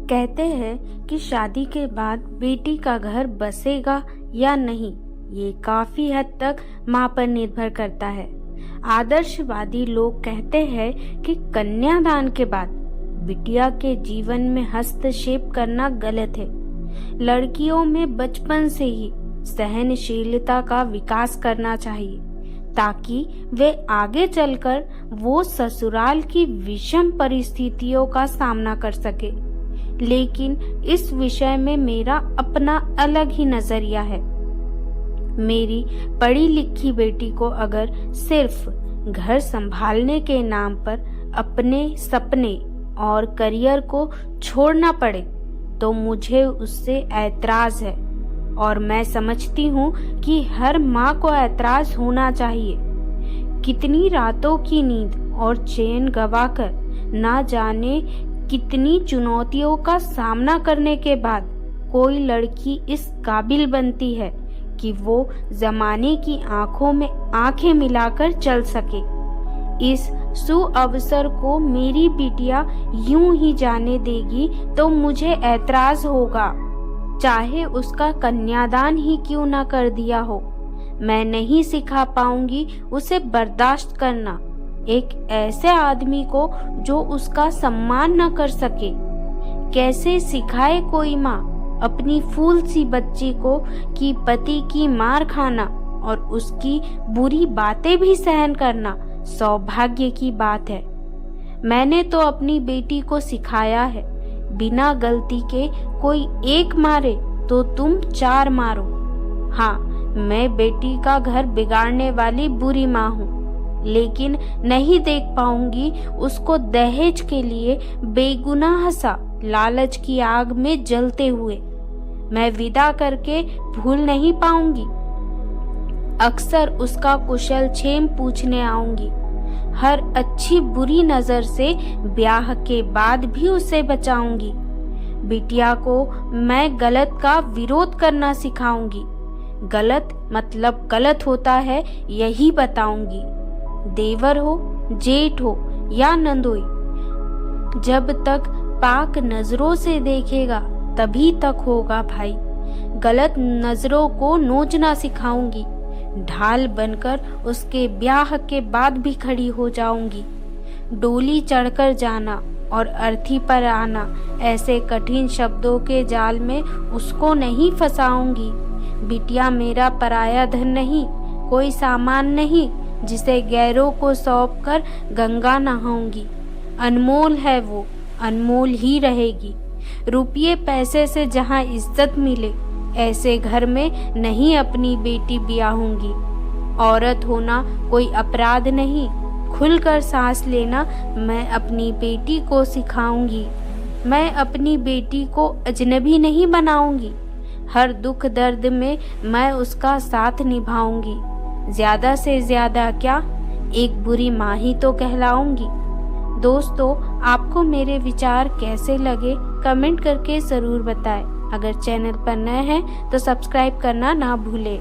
कहते हैं कि शादी के बाद बेटी का घर बसेगा या नहीं, ये काफी हद तक माँ पर निर्भर करता है। आदर्शवादी लोग कहते हैं कि कन्यादान के बाद बिटिया के जीवन में हस्तक्षेप करना गलत है। लड़कियों में बचपन से ही सहनशीलता का विकास करना चाहिए ताकि वे आगे चलकर वो ससुराल की विषम परिस्थितियों का सामना कर सके। लेकिन इस विषय में मेरा अपना अलग ही नजरिया है। मेरी पढ़ी लिखी बेटी को अगर सिर्फ घर संभालने के नाम पर अपने सपने और करियर को छोड़ना पड़े तो मुझे उससे ऐतराज है, और मैं समझती हूँ कि हर माँ को ऐतराज होना चाहिए। कितनी रातों की नींद और चैन गवाकर ना जाने कितनी चुनौतियों का सामना करने के बाद कोई लड़की इस काबिल बनती है कि वो जमाने की आंखों में आंखें मिलाकर चल सके। इस सुअवसर को मेरी बिटिया यूं ही जाने देगी तो मुझे ऐतराज होगा, चाहे उसका कन्यादान ही क्यों ना कर दिया हो। मैं नहीं सिखा पाऊंगी उसे बर्दाश्त करना, एक ऐसे आदमी को जो उसका सम्मान न कर सके। कैसे सिखाए कोई माँ अपनी फूल सी बच्ची को कि पति की मार खाना और उसकी बुरी बातें भी सहन करना सौभाग्य की बात है। मैंने तो अपनी बेटी को सिखाया है, बिना गलती के कोई एक मारे तो तुम 4 मारो। हाँ, मैं बेटी का घर बिगाड़ने वाली बुरी माँ हूँ, लेकिन नहीं देख पाऊंगी उसको दहेज के लिए बेगुनाह सा लालच की आग में जलते हुए। मैं विदा करके भूल नहीं पाऊंगी। अक्सर उसका कुशल क्षेम पूछने आऊंगी। हर अच्छी बुरी नजर से ब्याह के बाद भी उसे बचाऊंगी। बिटिया को मैं गलत का विरोध करना सिखाऊंगी। गलत मतलब गलत होता है यही बताऊंगी। देवर हो, जेठ हो या नंदोई, जब तक पाक नजरों से देखेगा तभी तक होगा भाई। गलत नजरों को नोचना सिखाऊंगी। ढाल बनकर उसके ब्याह के बाद भी खड़ी हो जाऊंगी। डोली चढ़कर जाना और अर्थी पर आना, ऐसे कठिन शब्दों के जाल में उसको नहीं फंसाऊंगी। बिटिया मेरा पराया धन नहीं, कोई सामान नहीं जिसे गैरों को सौंप कर गंगा नहाऊंगी। अनमोल है वो, अनमोल ही रहेगी। रुपये पैसे से जहाँ इज्जत मिले ऐसे घर में नहीं अपनी बेटी ब्याहूंगी। औरत होना कोई अपराध नहीं, खुलकर सांस लेना मैं अपनी बेटी को सिखाऊंगी। मैं अपनी बेटी को अजनबी नहीं बनाऊंगी। हर दुख दर्द में मैं उसका साथ निभाऊंगी। ज्यादा से ज्यादा क्या, एक बुरी माँ ही तो कहलाऊंगी। दोस्तों, आपको मेरे विचार कैसे लगे कमेंट करके ज़रूर बताएं। अगर चैनल पर नए हैं तो सब्सक्राइब करना ना भूलें।